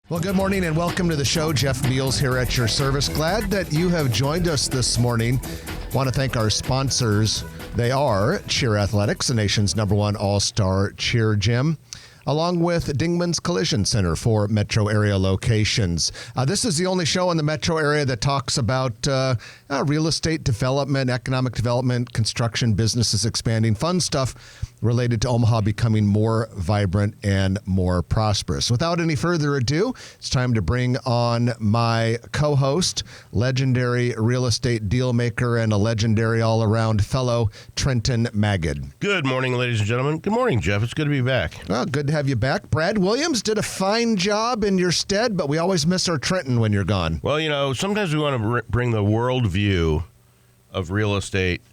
Well, good morning and welcome to the show. Jeff Beals here at your service. Glad that you have joined us this morning. Want to thank our sponsors. They are Cheer Athletics, the nation's #1 all-star cheer gym, along with Dingman's Collision Center for metro area locations. This is the only show in the metro area that talks about real estate development, economic development, construction, businesses expanding, fun stuff related to Omaha becoming more vibrant and more prosperous. Without any further ado, it's time to bring on my co-host, legendary real estate deal maker, and a legendary all-around fellow, Trenton Magid. Good morning, ladies and gentlemen. Good morning, Jeff. It's good to be back. Well, good to have you back. Brad Williams did a fine job in your stead, but we always miss our Trenton when you're gone. Well, you know, sometimes we want to bring the world view of real estate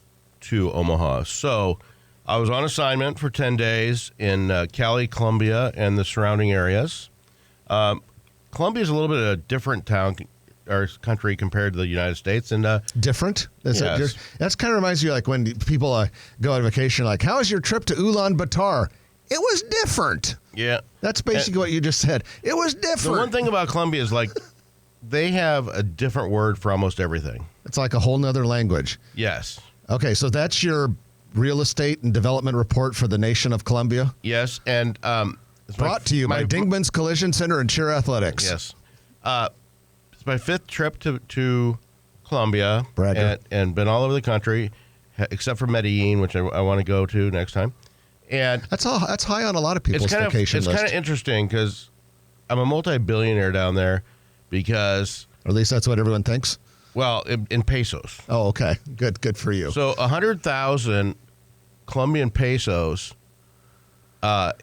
to Omaha. So I was on assignment for 10 days in Cali, Columbia, and the surrounding areas. Columbia is a little bit of a different town or country compared to the United States. And different? Yes. That's kind of reminds me like when people go on vacation, like, how was your trip to Ulaanbaatar? It was different. Yeah. That's basically what you just said. It was different. The one thing about Columbia is like they have a different word for almost everything. It's like a whole nother language. Yes. Okay, so that's your real estate and development report for the nation of Columbia? Yes, and it's brought to you by Dingman's Collision Center and Cheer Athletics. Yes. It's my 5th trip to Columbia and been all over the country, except for Medellin, which I want to go to next time. And that's high on a lot of people's vacation list. It's kind of interesting because I'm a multi-billionaire down there because... Or at least that's what everyone thinks? Well, in pesos. Oh, okay. Good for you. So 100,000 Colombian pesos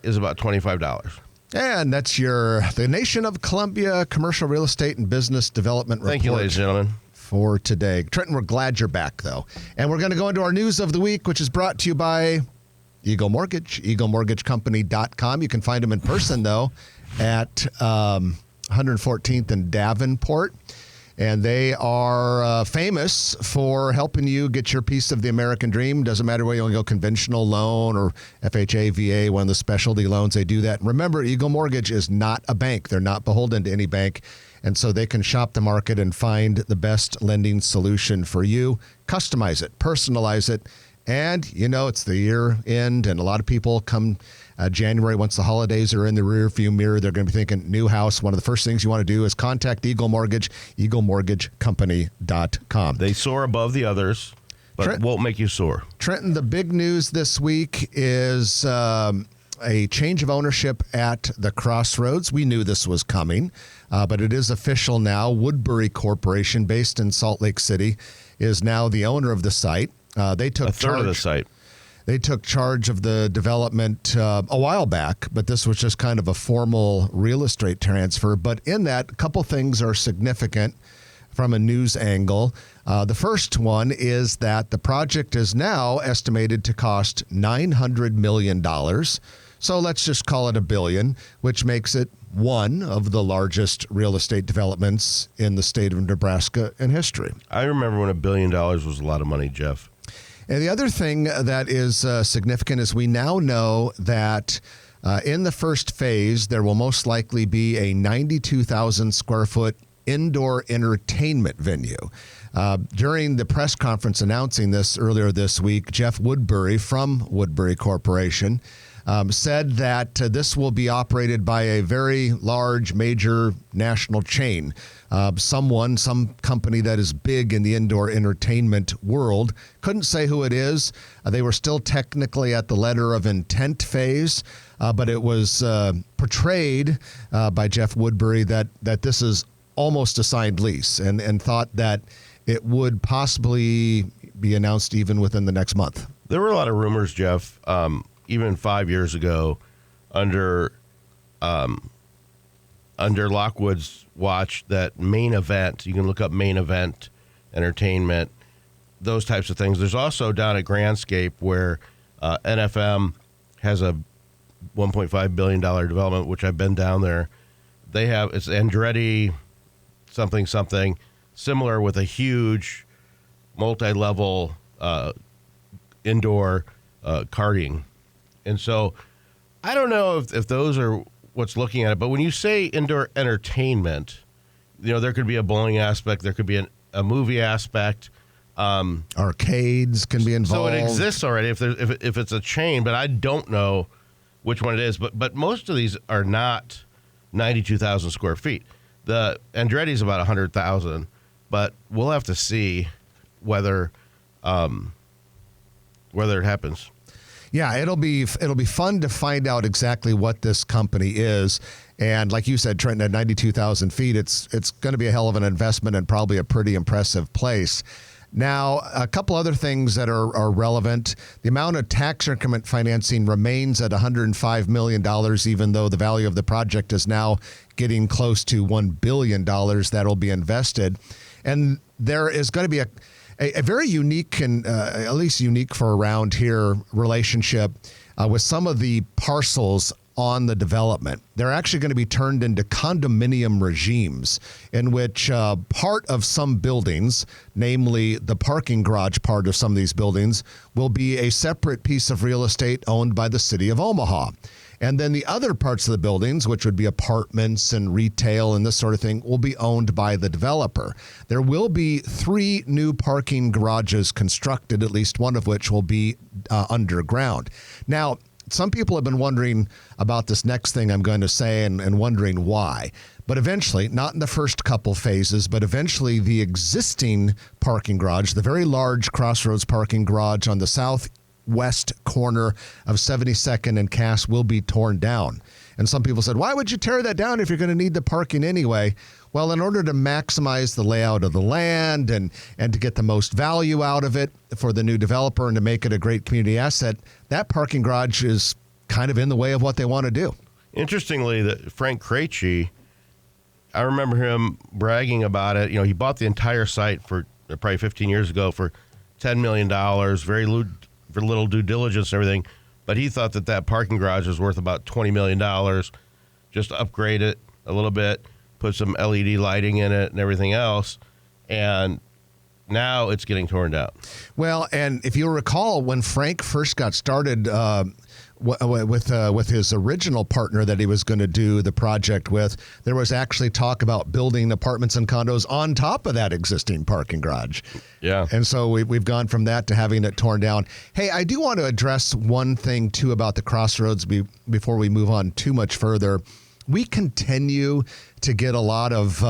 is about $25. And that's the Nation of Columbia Commercial Real Estate and Business Development Report. Thank you, ladies and gentlemen. For today. Trenton, we're glad you're back, though. And we're going to go into our news of the week, which is brought to you by Eagle Mortgage, eaglemortgagecompany.com. You can find them in person, though, at 114th and Davenport. And they are famous for helping you get your piece of the American dream. Doesn't matter whether you want to go conventional loan or FHA, VA, one of the specialty loans, they do that. And remember, Eagle Mortgage is not a bank. They're not beholden to any bank. And so they can shop the market and find the best lending solution for you, customize it, personalize it. And, you know, it's the year end, and a lot of people come January, once the holidays are in the rearview mirror, they're going to be thinking new house. One of the first things you want to do is contact Eagle Mortgage, eaglemortgagecompany.com. They soar above the others, but won't make you soar. Trenton, the big news this week is a change of ownership at the Crossroads. We knew this was coming, but it is official now. Woodbury Corporation, based in Salt Lake City, is now the owner of the site. They took a third of the site. They took charge of the development a while back, but this was just kind of a formal real estate transfer. But in that, a couple things are significant from a news angle. The first one is that the project is now estimated to cost $900 million. So let's just call it $1 billion, which makes it one of the largest real estate developments in the state of Nebraska in history. I remember when $1 billion was a lot of money, Jeff. And the other thing that is significant is we now know that in the first phase, there will most likely be a 92,000 square foot indoor entertainment venue. During the press conference announcing this earlier this week, Jeff Woodbury from Woodbury Corporation said that this will be operated by a very large, major national chain. Some company that is big in the indoor entertainment world. Couldn't say who it is. They were still technically at the letter of intent phase, but it was portrayed by Jeff Woodbury that this is almost a signed lease and thought that it would possibly be announced even within the next month. There were a lot of rumors, Jeff, even 5 years ago under Lockwood's watch that Main Event, you can look up Main Event Entertainment, those types of things. There's also down at Grandscape where NFM has a $1.5 billion development, which I've been down there. They have, it's Andretti something, similar with a huge multi-level indoor karting. And so I don't know if those are what's looking at it. But when you say indoor entertainment, there could be a bowling aspect, there could be a movie aspect. Arcades can be involved. So it exists already if it's a chain, but I don't know which one it is. But most of these are not 92,000 square feet. The Andretti's about 100,000, but we'll have to see whether it happens. Yeah, it'll be fun to find out exactly what this company is. And like you said, Trenton, at 92,000 feet, it's going to be a hell of an investment and probably a pretty impressive place. Now, a couple other things that are relevant. The amount of tax increment financing remains at $105 million, even though the value of the project is now getting close to $1 billion that'll be invested. And there is going to be a very unique and at least unique for around here relationship with some of the parcels on the development. They're actually going to be turned into condominium regimes in which part of some buildings, namely the parking garage part of some of these buildings, will be a separate piece of real estate owned by the city of Omaha. And then the other parts of the buildings, which would be apartments and retail and this sort of thing, will be owned by the developer. There will be 3 new parking garages constructed, at least one of which will be underground. Now, some people have been wondering about this next thing I'm going to say and wondering why. But eventually, not in the first couple phases, but eventually the existing parking garage, the very large Crossroads parking garage on the southwest corner of 72nd and Cass, will be torn down. And some people said, why would you tear that down if you're going to need the parking anyway? Well, in order to maximize the layout of the land and to get the most value out of it for the new developer and to make it a great community asset, that parking garage is kind of in the way of what they want to do. Interestingly, that Frank Krejci, I remember him bragging about it. He bought the entire site for probably 15 years ago for $10 million, very little due diligence and everything. But he thought that parking garage was worth about $20 million. Just upgrade it a little bit, put some LED lighting in it and everything else. And now it's getting torn down. Well, and if you recall, when Frank first got started with his original partner that he was going to do the project with, there was actually talk about building apartments and condos on top of that existing parking garage. Yeah. And so we've gone from that to having it torn down. Hey, I do want to address one thing, too, about the Crossroads before we move on too much further. We continue to get a lot of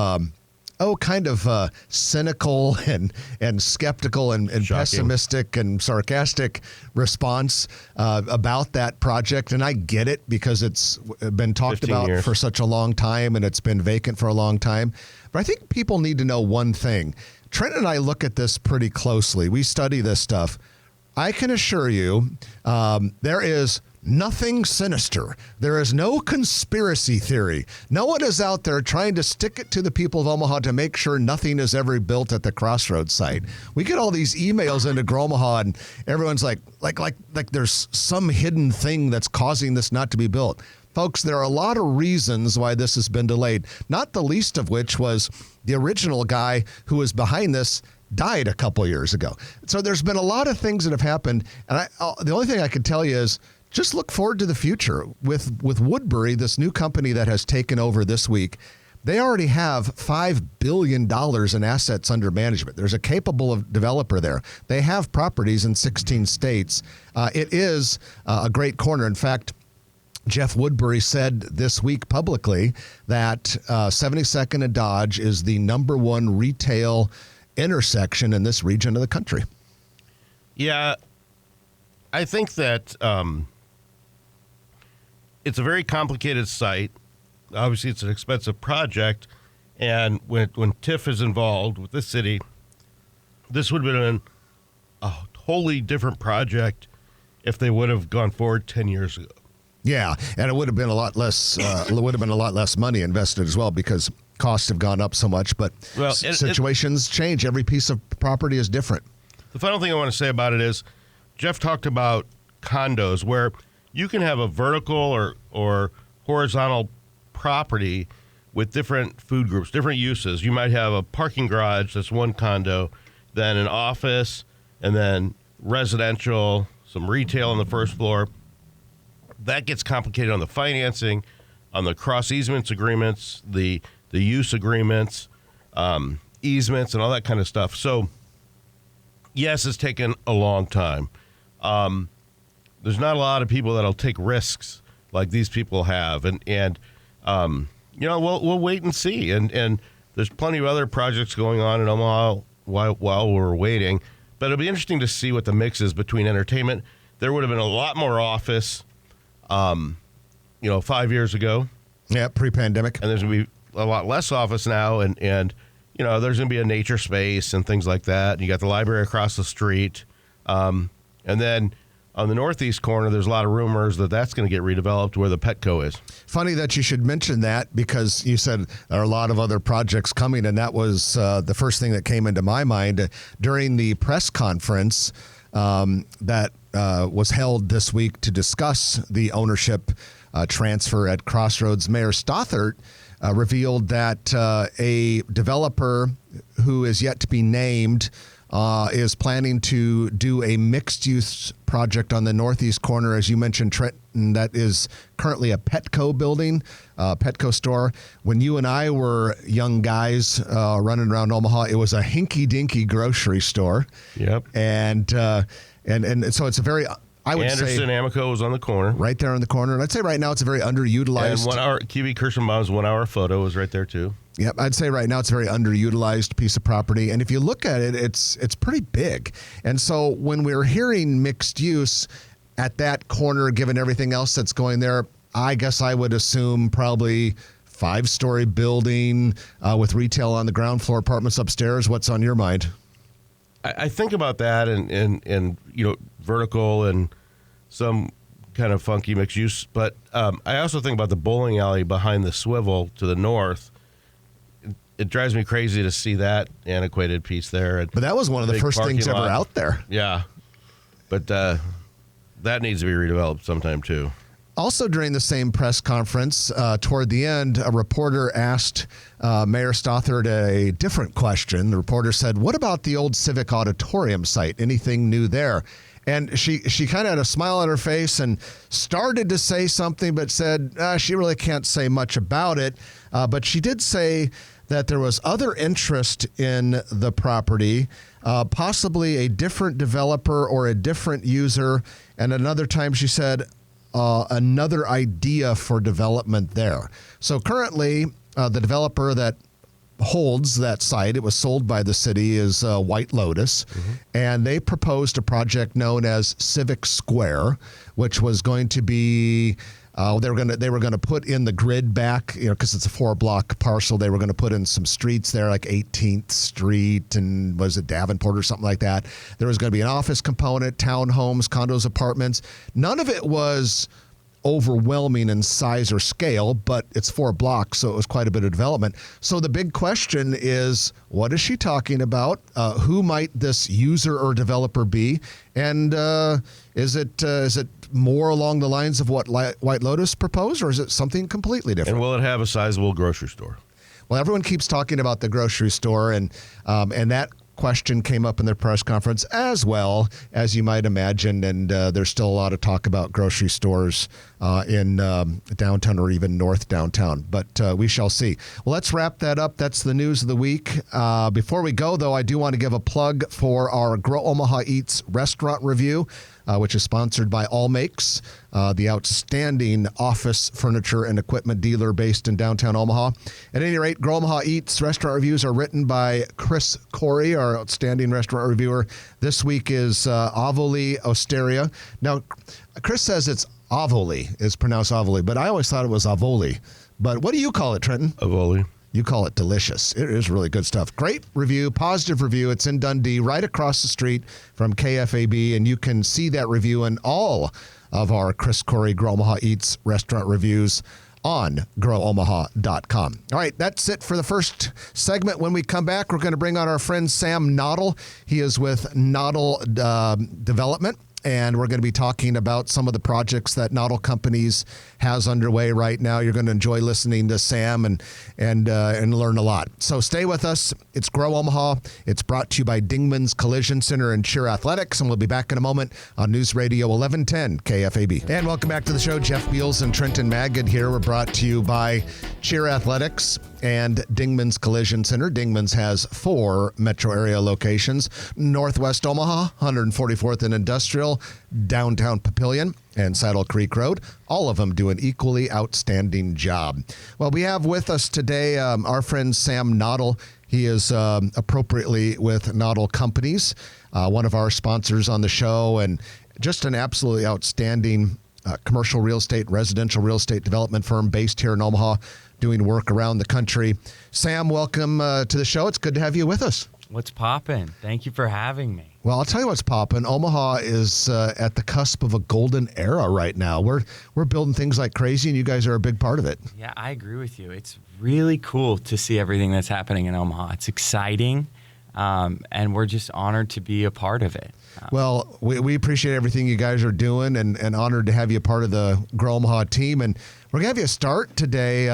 cynical and skeptical and pessimistic and sarcastic response about that project. And I get it because it's been talked about years. For such a long time and it's been vacant for a long time. But I think people need to know one thing. Trent and I look at this pretty closely. We study this stuff. I can assure you there is nothing sinister. There is no conspiracy theory. No one is out there trying to stick it to the people of Omaha to make sure nothing is ever built at the Crossroads site. We get all these emails into Omaha and everyone's like there's some hidden thing that's causing this not to be built. Folks, there are a lot of reasons why this has been delayed, not the least of which was the original guy who was behind this died a couple years ago. So there's been a lot of things that have happened. And the only thing I can tell you is just look forward to the future. With Woodbury, this new company that has taken over this week, they already have $5 billion in assets under management. There's a capable developer there. They have properties in 16 states. It is a great corner. In fact, Jeff Woodbury said this week publicly that 72nd and Dodge is the #1 retail intersection in this region of the country. Yeah, I think that it's a very complicated site. Obviously, it's an expensive project, and when TIF is involved with the city, this would have been a totally different project if they would have gone forward 10 years ago. Yeah, and it would have been a lot less. Would have been a lot less money invested as well because costs have gone up so much. But situations change. Every piece of property is different. The final thing I want to say about it is, Jeff talked about condos where you can have a vertical or horizontal property with different food groups, different uses. You might have a parking garage that's one condo, then an office, and then residential, some retail on the first floor. That gets complicated on the financing. on the cross easements agreements, the use agreements, easements, and all that kind of stuff. So, yes, it's taken a long time. There's not a lot of people that'll take risks like these people have, and we'll wait and see. And there's plenty of other projects going on in Omaha while we're waiting. But it'll be interesting to see what the mix is between entertainment. There would have been a lot more office, 5 years ago. Yeah, pre-pandemic. And there's going to be a lot less office now, and there's going to be a nature space and things like that. And you got the library across the street. And then on the northeast corner, there's a lot of rumors that that's going to get redeveloped where the Petco is. Funny that you should mention that, because you said there are a lot of other projects coming, and that was the first thing that came into my mind during the press conference that was held this week to discuss the ownership transfer at Crossroads. Mayor Stothert revealed that a developer who is yet to be named is planning to do a mixed-use project on the northeast corner, as you mentioned, Trenton. That is currently a Petco building, Petco store. When you and I were young guys running around Omaha, it was a hinky-dinky grocery store. Yep. And so it's a very, I would say, Anderson Amico was on the corner. right there in the corner. And I'd say right now it's a very underutilized. And QB Kirschenbaum's 1 hour photo was right there too. Yep, I'd say right now it's a very underutilized piece of property. And if you look at it, it's pretty big. And so when we're hearing mixed use at that corner, given everything else that's going there, I guess I would assume probably 5-story building with retail on the ground floor, apartments upstairs. What's on your mind? I think about that and vertical and some kind of funky mixed use. But I also think about the bowling alley behind the swivel to the north. It drives me crazy to see that antiquated piece there. But that was one of the first things ever out there. Yeah. But that needs to be redeveloped sometime too. Also during the same press conference, toward the end, a reporter asked Mayor Stothert a different question. The reporter said, "What about the old Civic Auditorium site? Anything new there?" And she kind of had a smile on her face and started to say something, but said she really can't say much about it. But she did say that there was other interest in the property, possibly a different developer or a different user. And another time she said another idea for development there. So currently, the developer that holds that site, it was sold by the city, is White Lotus, and they proposed a project known as Civic Square, which was going to be they were going to put in the grid back, because it's a 4-block parcel. They were going to put in some streets there, like 18th Street and was it Davenport or something like that. There was going to be an office component, townhomes, condos, apartments. None of it was overwhelming in size or scale, but it's 4 blocks, so it was quite a bit of development. So the big question is, what is she talking about? Who might this user or developer be? And is it more along the lines of what White Lotus proposed, or is it something completely different? And will it have a sizable grocery store? Well, everyone keeps talking about the grocery store, and that question came up in their press conference as well, as you might imagine, and there's still a lot of talk about grocery stores in downtown or even north downtown, but we shall see. Well, let's wrap that up. That's the news of the week. Before we go, though, I do want to give a plug for our Grow Omaha Eats restaurant review, which is sponsored by All Makes, the outstanding office furniture and equipment dealer based in downtown Omaha. At any rate, Grow Omaha Eats restaurant reviews are written by Chris Corey, our outstanding restaurant reviewer. This week is Avoli Osteria. Now, Chris says it's Avoli, it's pronounced Avoli, but I always thought it was Avoli. But what do you call it, Trenton? Avoli. You call it delicious. It is really good stuff. Great review, positive review. It's in Dundee, right across the street from KFAB, and you can see that review and all of our Chris Corey Grow Omaha Eats restaurant reviews on growomaha.com. All right, that's it for the first segment. When we come back, we're going to bring on our friend Sam Noddle. He is with Noddle Development, and we're going to be talking about some of the projects that Noddle Companies has underway right now. You're going to enjoy listening to Sam and learn a lot. So stay with us. It's Grow Omaha. It's brought to you by Dingman's Collision Center and Cheer Athletics, and we'll be back in a moment on News Radio 1110 KFAB. And welcome back to the show. Jeff Beals and Trenton Magid here. We're brought to you by Cheer Athletics and Dingman's Collision Center. Dingman's has 4 metro area locations: Northwest Omaha, 144th and Industrial, downtown Papillion, and Saddle Creek Road. All of them do an equally outstanding job. Well, we have with us today our friend Sam Noddle. He is appropriately with Noddle Companies, one of our sponsors on the show, and just an absolutely outstanding commercial real estate, residential real estate development firm based here in Omaha, doing work around the country. Sam, welcome to the show. It's good to have you with us. What's poppin'? Thank you for having me. Well, I'll tell you what's poppin'. Omaha is at the cusp of a golden era right now. We're building things like crazy, and you guys are a big part of it. Yeah, I agree with you. It's really cool to see everything that's happening in Omaha. It's exciting, and we're just honored to be a part of it. Well, we appreciate everything you guys are doing, and honored to have you a part of the Grow Omaha team. And we're going to have you start today.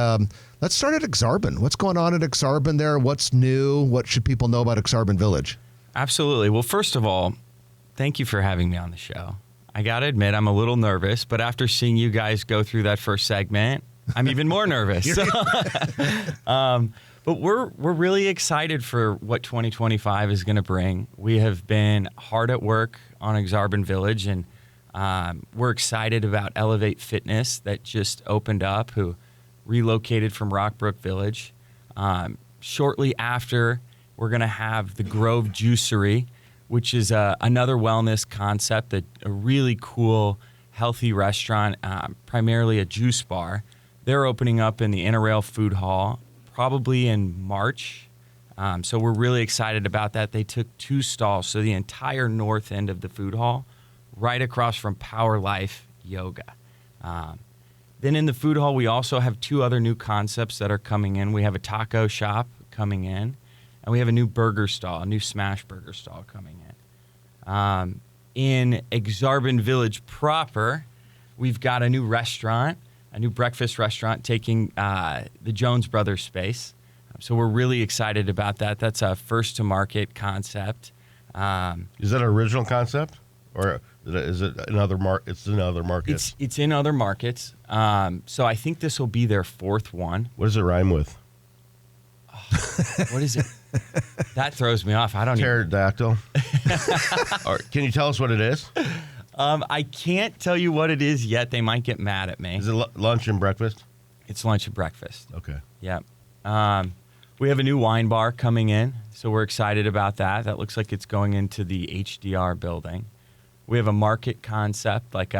Let's start at Exarban. What's going on at Exarban there? What's new? What should people know about Exarban Village? Absolutely. Well, first of all, thank you for having me on the show. I got to admit, I'm a little nervous, but after seeing you guys go through that first segment, I'm even more nervous. But we're really excited for what 2025 is going to bring. We have been hard at work on Exarban Village, and we're excited about Elevate Fitness that just opened up, who relocated from Rockbrook Village. Shortly after, we're going to have the Grove Juicery, which is another wellness concept, a really cool, healthy restaurant, primarily a juice bar. They're opening up in the Interrail Food Hall, probably in March. So we're really excited about that. They took 2 stalls, so the entire north end of the food hall, right across from Power Life Yoga. Then in the food hall, we also have 2 other new concepts that are coming in. We have a taco shop coming in, and we have a new burger stall, a new smash burger stall coming in. In Exarban Village proper, we've got a new restaurant, a new breakfast restaurant taking the Jones Brothers space. So we're really excited about that. That's a first-to-market concept. Is that an original concept, or is it another It's in other markets. It's in other markets. So I think this will be their 4th one. What does it rhyme with? What is it? That throws me off. I don't Pterodactyl. Or can you tell us what it is? I can't tell you what it is yet. They might get mad at me. Is it lunch and breakfast? It's lunch and breakfast. Okay. Yep. We have a new wine bar coming in, so we're excited about that. That looks like it's going into the HDR building. We have a market concept, like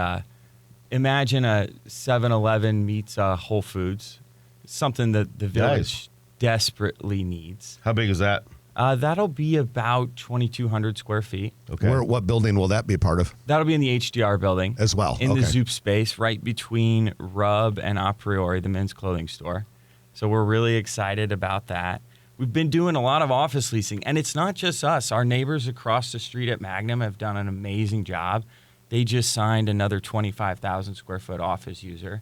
imagine a 7-Eleven meets a Whole Foods, something that the village desperately needs. How big is that? That'll be about 2,200 square feet. Okay. What building will that be a part of? That'll be in the HDR building. As well. In the Zoop space, right between Rub and A Priori, the men's clothing store. So we're really excited about that. We've been doing a lot of office leasing, and it's not just us. Our neighbors across the street at Magnum have done an amazing job. They just signed another 25,000 square foot office user.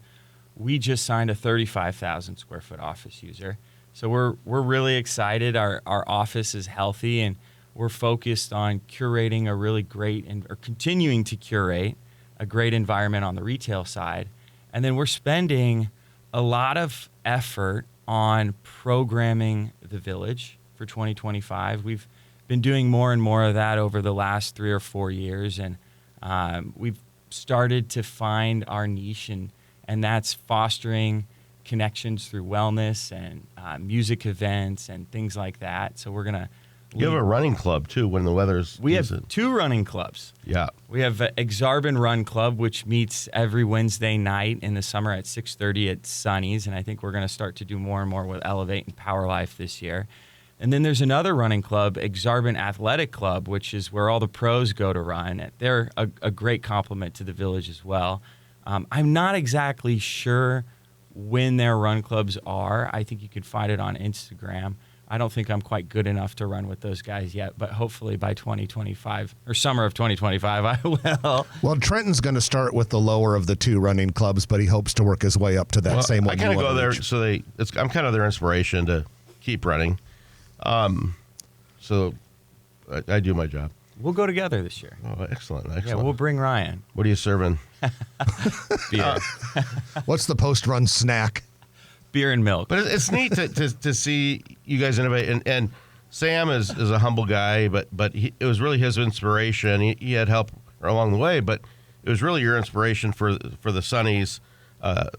We just signed a 35,000 square foot office user. So we're really excited. Our office is healthy, and we're focused on curating a really great or continuing to curate a great environment on the retail side. And then we're spending a lot of effort on programming the village for 2025. We've been doing more and more of that over the last 3 or 4 years, and we've started to find our niche, and that's fostering connections through wellness and music events and things like that. So we're going to... You have a running club, too, when the weather's... We have 2 running clubs. Yeah. We have Exarban Run Club, which meets every Wednesday night in the summer at 6:30 at Sunny's, and I think we're going to start to do more and more with Elevate and Power Life this year. And then there's another running club, Exarban Athletic Club, which is where all the pros go to run. They're a great complement to the village as well. I'm not exactly sure when their run clubs are. I think you could find it on Instagram. I don't think I'm quite good enough to run with those guys yet, but hopefully by 2025 or summer of 2025, I will. Well, Trenton's going to start with the lower of the two running clubs, but he hopes to work his way up to that same one. I kind of go there, so I'm kind of their inspiration to keep running. So I do my job. We'll go together this year. Oh, excellent. Yeah, we'll bring Ryan. What are you serving? Beer. What's the post-run snack? Beer and milk. But it's neat to see you guys innovate. And Sam is a humble guy, but it was really his inspiration. He had help along the way, but it was really your inspiration for the Sunnies. What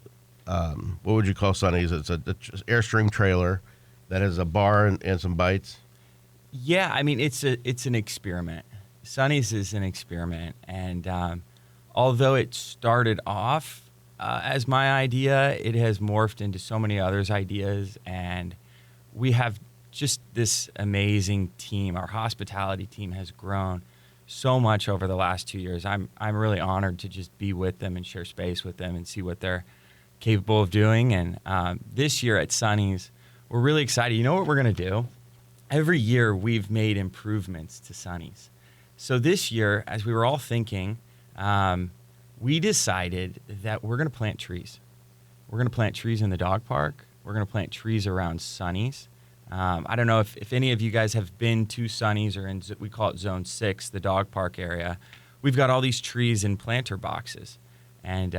would you call Sunnies? It's a Airstream trailer that has a bar and some bites. Yeah, I mean, it's an experiment. Sunny's is an experiment, and although it started off as my idea, it has morphed into so many others' ideas, and we have just this amazing team. Our hospitality team has grown so much over the last 2 years. I'm really honored to just be with them and share space with them and see what they're capable of doing. And this year at Sunny's, we're really excited. You know what we're going to do? Every year we've made improvements to Sunny's. So this year, as we were all thinking, we decided that we're going to plant trees. We're going to plant trees in the dog park. We're going to plant trees around Sunny's. I don't know if any of you guys have been to Sunny's or we call it Zone 6, the dog park area. We've got all these trees in planter boxes. And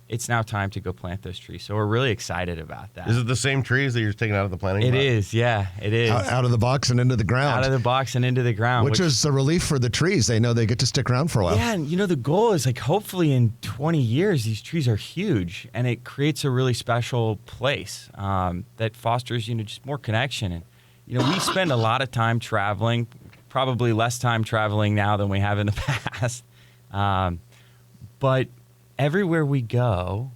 it's now time to go plant those trees. So we're really excited about that. Is it the same trees that you're taking out of the planting box? It is, yeah, it is. Out of the box and into the ground. Out of the box and into the ground. Which is a relief for the trees. They know they get to stick around for a while. Yeah, and the goal is hopefully in 20 years, these trees are huge, and it creates a really special place that fosters, just more connection. And, we spend a lot of time traveling, probably less time traveling now than we have in the past. But everywhere we go,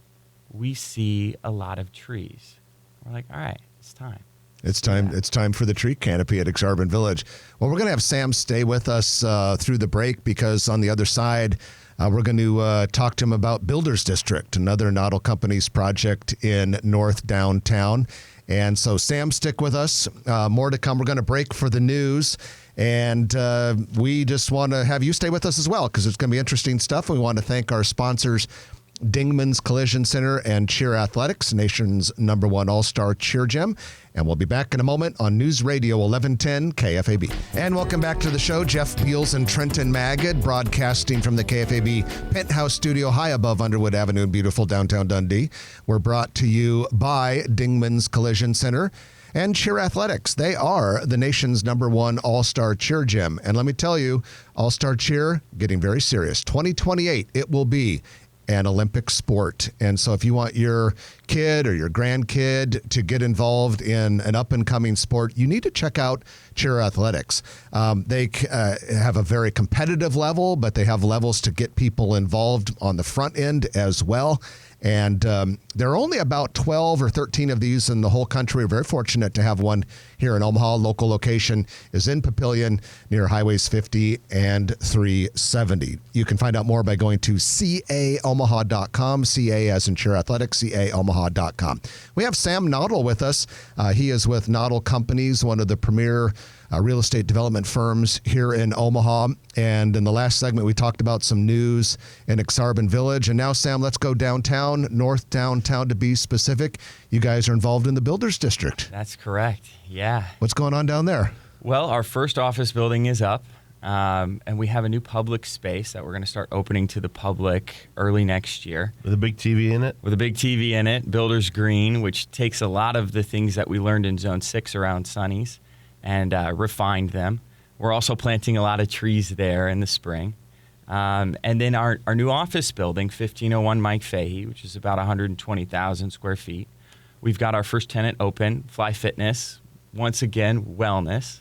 we see a lot of trees. We're like, all right, it's time. It's time. Yeah. It's time for the tree canopy at Exarban Village. Well, we're going to have Sam stay with us through the break because on the other side, we're going to talk to him about Builders District, another Noddle Companies project in North Downtown. And so, Sam, stick with us. More to come. We're going to break for the news. And we just want to have you stay with us as well because it's going to be interesting stuff. We want to thank our sponsors, Dingman's Collision Center and Cheer Athletics, nation's #1 all-star cheer gym. And we'll be back in a moment on News Radio 1110 KFAB. And welcome back to the show. Jeff Beals and Trenton Magid broadcasting from the KFAB Penthouse Studio high above Underwood Avenue in beautiful downtown Dundee. We're brought to you by Dingman's Collision Center and Cheer Athletics. They are the nation's #1 all-star cheer gym. And let me tell you, all-star cheer getting very serious. 2028, it will be an Olympic sport. And so if you want your kid or your grandkid to get involved in an up-and-coming sport, you need to check out Cheer Athletics. They have a very competitive level, but they have levels to get people involved on the front end as well. And there are only about 12 or 13 of these in the whole country. We're very fortunate to have one here in Omaha. Local location is in Papillion near Highways 50 and 370. You can find out more by going to caomaha.com, CA as in Cheer Athletics, caomaha.com. We have Sam Noddle with us. He is with Noddle Companies, one of the premier real estate development firms here in Omaha. And in the last segment, we talked about some news in Exarban Village. And now, Sam, let's go downtown, North Downtown to be specific. You guys are involved in the Builders District. That's correct, yeah. What's going on down there? Well, our first office building is up, and we have a new public space that we're going to start opening to the public early next year. With a big TV in it? With a big TV in it, Builders Green, which takes a lot of the things that we learned in Zone 6 around Sunny's and refined them. We're also planting a lot of trees there in the spring. And then our new office building, 1501 Mike Fahey, which is about 120,000 square feet. We've got our first tenant open, Fly Fitness, once again, wellness.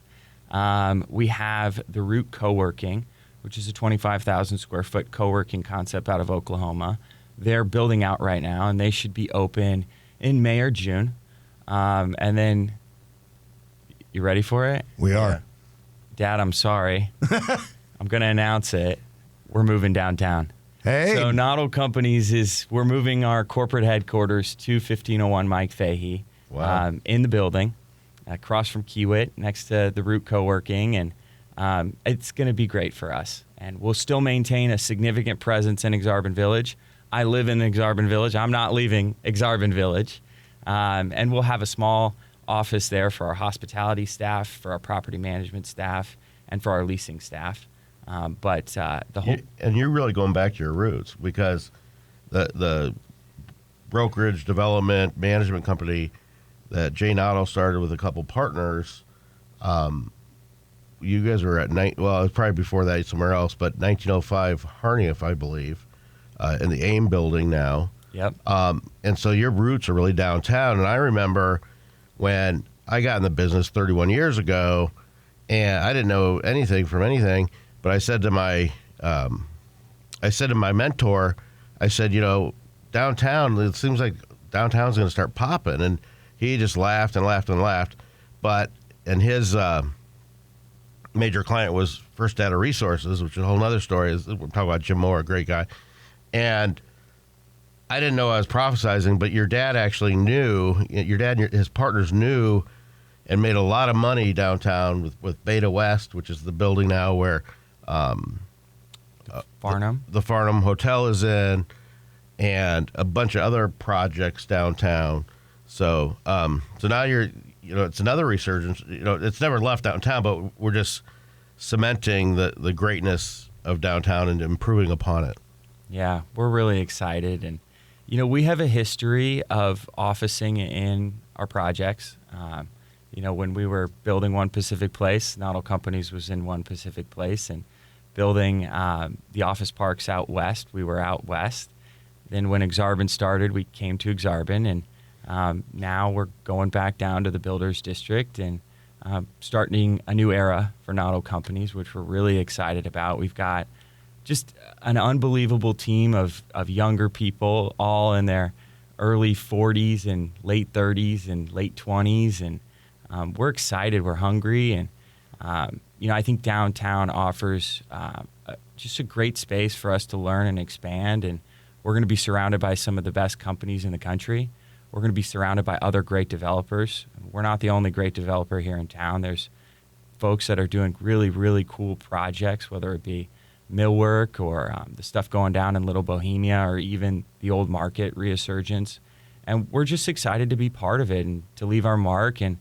We have the Root Co-working, which is a 25,000 square foot co-working concept out of Oklahoma. They're building out right now, and they should be open in May or June. And then, you ready for it? We are. Dad, I'm sorry. I'm going to announce it. We're moving downtown. Hey. So Noddle Companies we're moving our corporate headquarters to 1501 Mike Fahey. Wow. In the building. across from Kiewit, next to the Root Co-working, and it's going to be great for us. And we'll still maintain a significant presence in Exarban Village. I live in Exarban Village. I'm not leaving Exarban Village. And we'll have a small office there for our hospitality staff, for our property management staff, and for our leasing staff. But the whole... And you're really going back to your roots, because the brokerage development management company that Jay Noddle started with a couple partners, you guys were at night. Well, it was probably before that somewhere else, but 1905 Harnief, I believe, in the AIM building now. Yep. And so your roots are really downtown. And I remember when I got in the business 31 years ago, and I didn't know anything from anything, but I said to my mentor, I said, downtown, it seems like downtown's going to start popping. And he just laughed and laughed and laughed. And his major client was First Data Resources, which is a whole other story. We're talking about Jim Moore, a great guy. And I didn't know I was prophesizing, but your dad actually knew. Your dad and his partners knew and made a lot of money downtown with Beta West, which is the building now where Farnham. The Farnham Hotel is in, and a bunch of other projects downtown. So now it's another resurgence. It's never left downtown, but we're just cementing the greatness of downtown and improving upon it. Yeah, we're really excited. And, we have a history of officing in our projects. When we were building One Pacific Place, Noddle Companies was in One Pacific Place, and building the office parks out west, we were out west. Then when Exarban started, we came to Exarban, and now we're going back down to the Builders District and starting a new era for Noddle Companies, which we're really excited about. We've got just an unbelievable team of younger people, all in their early 40s and late 30s and late 20s, and we're excited. We're hungry, and I think downtown offers just a great space for us to learn and expand, and we're going to be surrounded by some of the best companies in the country. We're going to be surrounded by other great developers. We're not the only great developer here in town. There's folks that are doing really, really cool projects, whether it be millwork or the stuff going down in Little Bohemia, or even the old market resurgence. And we're just excited to be part of it and to leave our mark. And,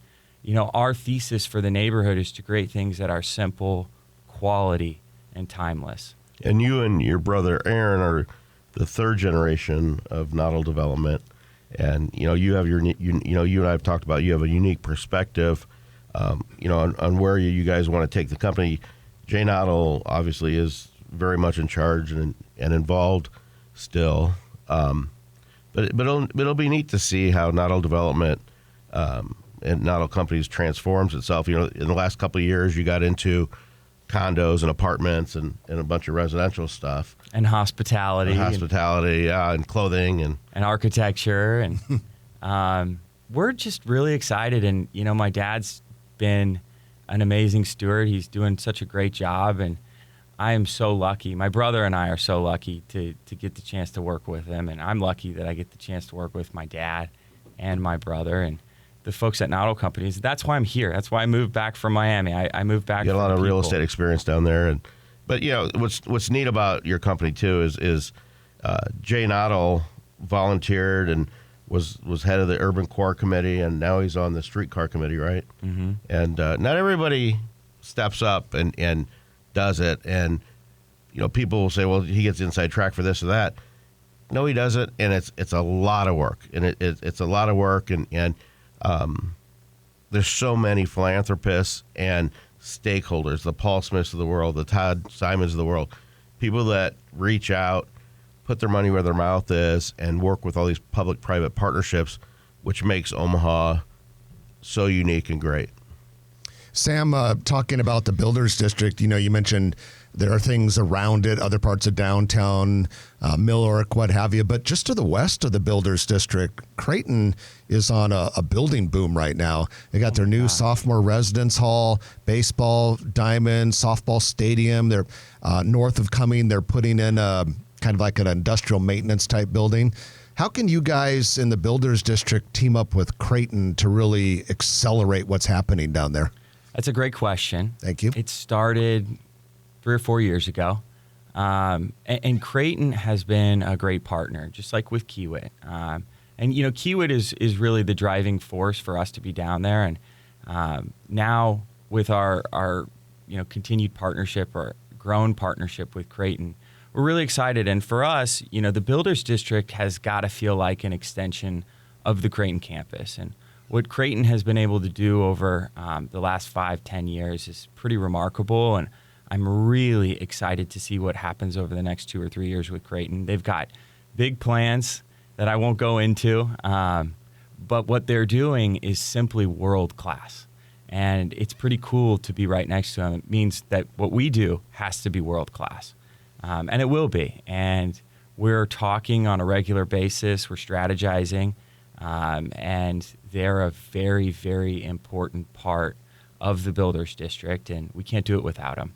our thesis for the neighborhood is to create things that are simple, quality, and timeless. And you and your brother Aaron are the third generation of Noddle Development. And, you have you and I have talked about, you have a unique perspective, on where you guys want to take the company. Jay Noddle obviously is very much in charge and involved still. But it'll be neat to see how Noddle Development and Noddle Companies transforms itself. In the last couple of years, you got into condos and apartments and a bunch of residential stuff. And hospitality. And clothing. And architecture. And we're just really excited. And, my dad's been an amazing steward. He's doing such a great job. And I am so lucky. My brother and I are so lucky to get the chance to work with him. And I'm lucky that I get the chance to work with my dad and my brother and the folks at Noddle Companies. That's why I'm here. That's why I moved back from Miami. I moved back. You got a lot of real estate experience down there, but what's neat about your company too is Jay Noddle volunteered and was head of the urban core committee, and now he's on the streetcar committee, right? Mm-hmm. And not everybody steps up and does it, and people will say, well, he gets inside track for this or that. No, he doesn't, and it's a lot of work, and it's a lot of work, and there's so many philanthropists and stakeholders, the Paul Smiths of the world, the Todd Simons of the world, people that reach out, put their money where their mouth is, and work with all these public-private partnerships, which makes Omaha so unique and great. Sam, talking about the Builders District, you mentioned there are things around it, other parts of downtown, Millwork, what have you. But just to the west of the Builders District, Creighton is on a building boom right now. They got their new sophomore residence hall, baseball diamond, softball stadium. They're north of Cumming. They're putting in kind of like an industrial maintenance type building. How can you guys in the Builders District team up with Creighton to really accelerate what's happening down there? That's a great question. Thank you. It started 3 or 4 years ago. And Creighton has been a great partner, just like with Kiewit. And, Kiewit is really the driving force for us to be down there. And now with our continued partnership or grown partnership with Creighton, we're really excited. And for us, the Builders District has got to feel like an extension of the Creighton campus. And what Creighton has been able to do over the last 5-10 years is pretty remarkable. And I'm really excited to see what happens over the next 2 or 3 years with Creighton. They've got big plans that I won't go into, but what they're doing is simply world class. And it's pretty cool to be right next to them. It means that what we do has to be world class. And it will be. And we're talking on a regular basis. We're strategizing. And they're a very, very important part of the Builders District. And we can't do it without them.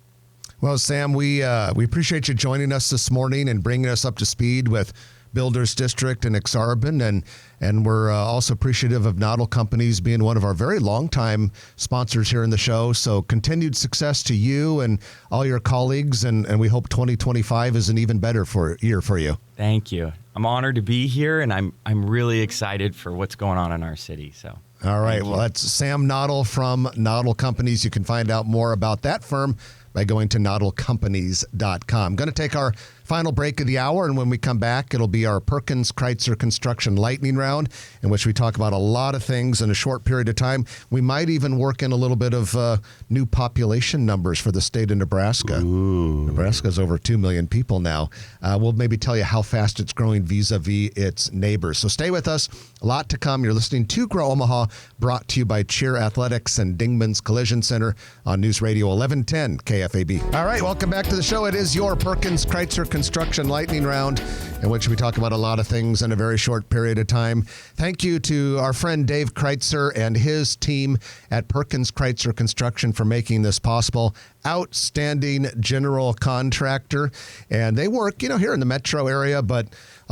Well, Sam, we appreciate you joining us this morning and bringing us up to speed with Builders District and Exarban, and we're also appreciative of Noddle Companies being one of our very long-time sponsors here in the show. So continued success to you and all your colleagues, and we hope 2025 is an even better year for you. Thank you. I'm honored to be here, and I'm really excited for what's going on in our city. So. All right. Well, that's Sam Noddle from Noddle Companies. You can find out more about that firm by going to noddlecompanies.com. Going to take our final break of the hour, and when we come back, it'll be our Perkins Kreitzer Construction Lightning Round, in which we talk about a lot of things in a short period of time. We might even work in a little bit of new population numbers for the state of Nebraska. Ooh. Nebraska's over 2 million people now. We'll maybe tell you how fast it's growing vis-a-vis its neighbors. So stay with us. A lot to come. You're listening to Grow Omaha, brought to you by Cheer Athletics and Dingman's Collision Center on News Radio 1110 KFAB. All right, welcome back to the show. It is your Perkins Kreitzer Construction Lightning Round, in which we talk about a lot of things in a very short period of time. Thank you to our friend Dave Kreitzer and his team at Perkins Kreitzer Construction for making this possible. Outstanding general contractor, and they work, here in the metro area, but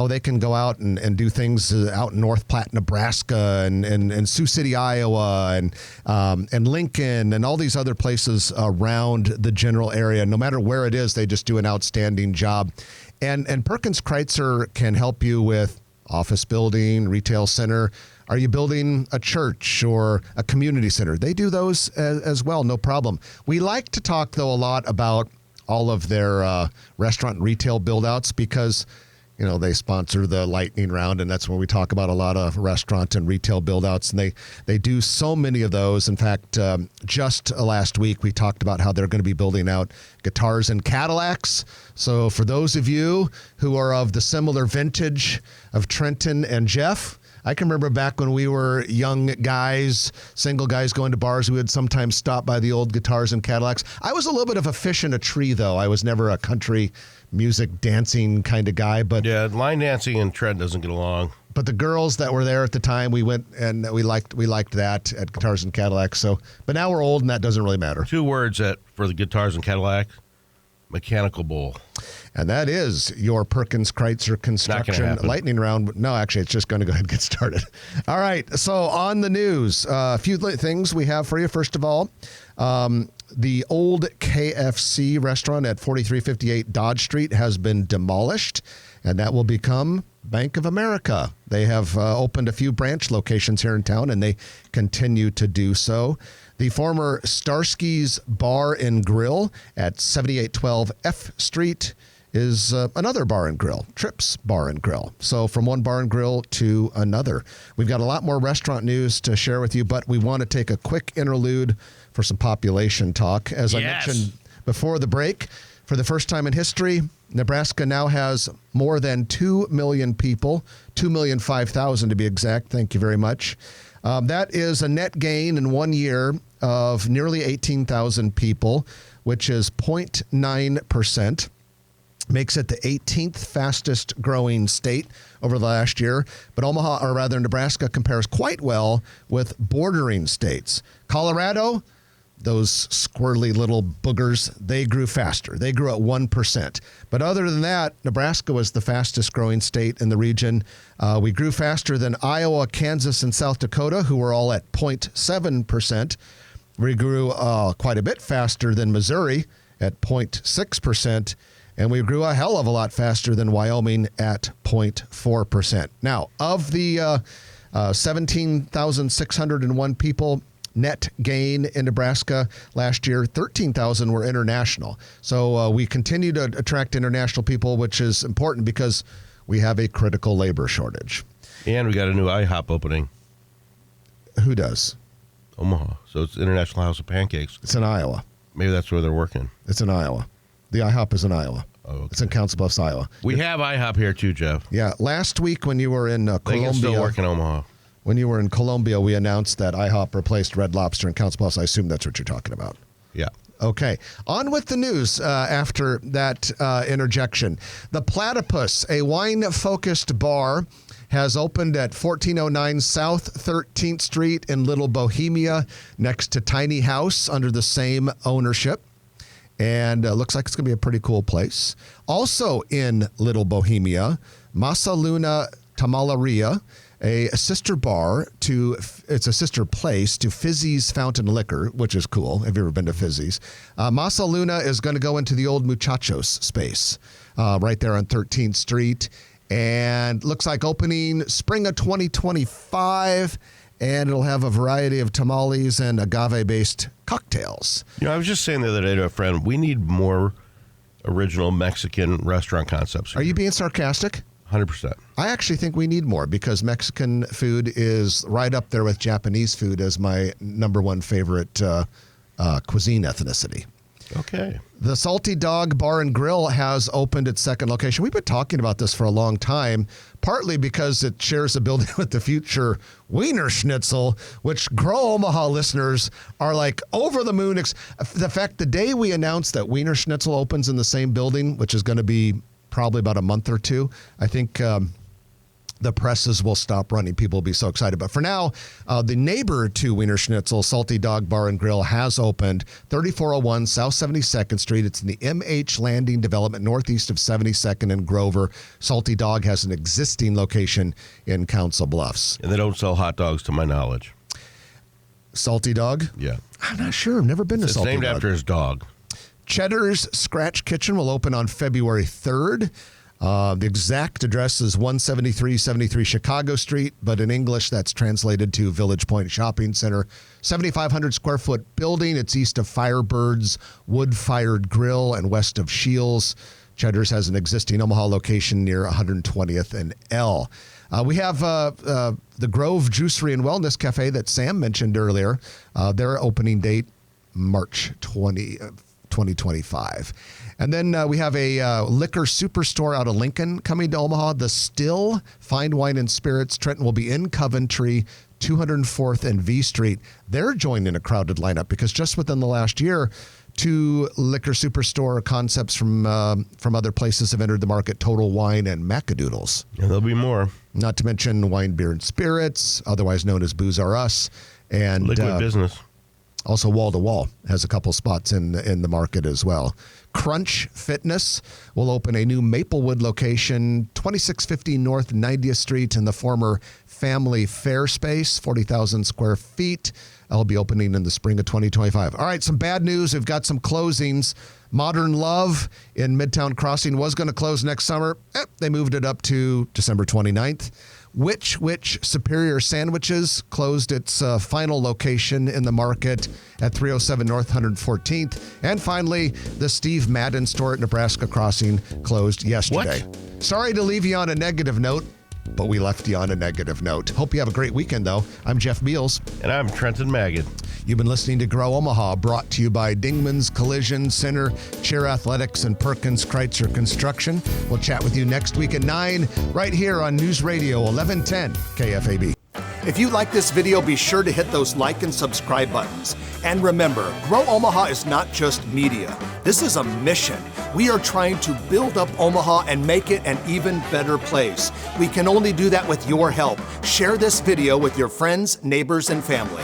they can go out and do things out in North Platte, Nebraska, and Sioux City, Iowa, and Lincoln, and all these other places around the general area. No matter where it is, they just do an outstanding job. And Perkins Kreitzer can help you with office building, retail center. Are you building a church or a community center? They do those as well, no problem. We like to talk, though, a lot about all of their restaurant and retail build-outs because, they sponsor the lightning round, and that's when we talk about a lot of restaurant and retail build-outs, and they do so many of those. In fact, just last week, we talked about how they're going to be building out guitars and Cadillacs. So for those of you who are of the similar vintage of Trenton and Jeff, I can remember back when we were young guys, single guys going to bars, we would sometimes stop by the old guitars and Cadillacs. I was a little bit of a fish in a tree, though. I was never a country music dancing kind of guy. But yeah, line dancing and Trent doesn't get along. But the girls that were there at the time, we went and we liked that at Guitars and Cadillacs. So, but now we're old, and that doesn't really matter. 2 words for the Guitars and Cadillac: mechanical bull. And that is your Perkins Kreitzer Construction Lightning Round. No, actually, it's just going to go ahead and get started. All right. So on the news, a few things we have for you. First of all, the old KFC restaurant at 4358 Dodge Street has been demolished, and that will become Bank of America. They have opened a few branch locations here in town, and they continue to do so. The former Starsky's Bar and Grill at 7812 F Street is another bar and grill, Trips Bar and Grill. So from one bar and grill to another. We've got a lot more restaurant news to share with you, but we want to take a quick interlude for some population talk. As I mentioned before the break, for the first time in history, Nebraska now has more than 2 million people, 2,005,000 to be exact. Thank you very much. That is a net gain in 1 year of nearly 18,000 people, which is 0.9%. Makes it the 18th fastest growing state over the last year. But Nebraska compares quite well with bordering states. Colorado, those squirrely little boogers, they grew faster. They grew at 1%. But other than that, Nebraska was the fastest growing state in the region. We grew faster than Iowa, Kansas, and South Dakota, who were all at 0.7%. We grew quite a bit faster than Missouri at 0.6%. And we grew a hell of a lot faster than Wyoming at 0.4%. Now, of the 17,601 people net gain in Nebraska last year, 13,000 were international. So we continue to attract international people, which is important because we have a critical labor shortage. And we got a new IHOP opening. Who does? Omaha. So it's International House of Pancakes. It's in Iowa. Maybe that's where they're working. It's in Iowa. The IHOP is in Iowa. Oh, okay. It's in Council Bluffs, Iowa. We have IHOP here too, Jeff. Yeah. Last week when you were in They Columbia. can still work in Omaha. When you were in Columbia, we announced that IHOP replaced Red Lobster in Council Bluffs. I assume that's what you're talking about. Yeah. Okay. On with the news after that interjection. The Platypus, a wine-focused bar, has opened at 1409 South 13th Street in Little Bohemia, next to Tiny House under the same ownership. And looks like it's going to be a pretty cool place. Also in Little Bohemia, Masa Luna Tamalaria, a sister bar it's a sister place to Fizzy's Fountain Liquor, which is cool. Have you ever been to Fizzy's? Masa Luna is going to go into the old Muchachos space right there on 13th Street. And looks like opening spring of 2025. And it'll have a variety of tamales and agave-based cocktails. You know, I was just saying the other day to a friend, we need more original Mexican restaurant concepts. Are you being sarcastic? 100%. I actually think we need more because Mexican food is right up there with Japanese food as my number one favorite cuisine ethnicity. Okay. The Salty Dog Bar and Grill has opened its second location. We've been talking about this for a long time, partly because it shares a building with the future Wiener Schnitzel, which Grow Omaha listeners are like over the moon. The fact the day we announced that Wiener Schnitzel opens in the same building, which is going to be probably about a month or two, I think the presses will stop running. People will be so excited. But for now, the neighbor to Wiener Schnitzel, Salty Dog Bar and Grill, has opened 3401 South 72nd Street. It's in the MH Landing development northeast of 72nd and Grover. Salty Dog has an existing location in Council Bluffs. And they don't sell hot dogs to my knowledge. Salty Dog? Yeah. I'm not sure. I've never been to It's Salty Dog. named after his dog. Cheddar's Scratch Kitchen will open on February 3rd. The exact address is 17373 Chicago Street, but in English that's translated to Village Point Shopping Center. 7,500 square foot building. It's east of Firebird's wood-fired grill and west of Shields. Cheddar's has an existing Omaha location near 120th and L. We have the Grove Juicery and Wellness Cafe that Sam mentioned earlier. Their opening date, March 2025. And then we have a liquor superstore out of Lincoln coming to Omaha. The Still Fine Wine and Spirits. Trenton will be in Coventry, 204th and V Street. They're joining a crowded lineup because just within the last year, 2 liquor superstore concepts from other places have entered the market, Total Wine and Macadoodles. And there'll be more. Not to mention Wine, Beer, and Spirits, otherwise known as Booze R Us. And Liquid Business. Also, Wall to Wall has a couple spots in the market as well. Crunch Fitness will open a new Maplewood location, 2650 North 90th Street in the former Family Fair space, 40,000 square feet. That'll be opening in the spring of 2025. All right, some bad news. We've got some closings. Modern Love in Midtown Crossing was going to close next summer. They moved it up to December 29th. Which Superior Sandwiches closed its final location in the market at 307 North 114th. And finally, the Steve Madden store at Nebraska Crossing closed yesterday. What? Sorry to leave you on a negative note, but we left you on a negative note. Hope you have a great weekend, though. I'm Jeff Beals. And I'm Trenton Magid. You've been listening to Grow Omaha, brought to you by Dingman's Collision Center, Cheer Athletics, and Perkins Kreitzer Construction. We'll chat with you next week at 9 right here on News Radio 1110 KFAB. If you like this video, be sure to hit those like and subscribe buttons. And remember, Grow Omaha is not just media. This is a mission. We are trying to build up Omaha and make it an even better place. We can only do that with your help. Share this video with your friends, neighbors, and family.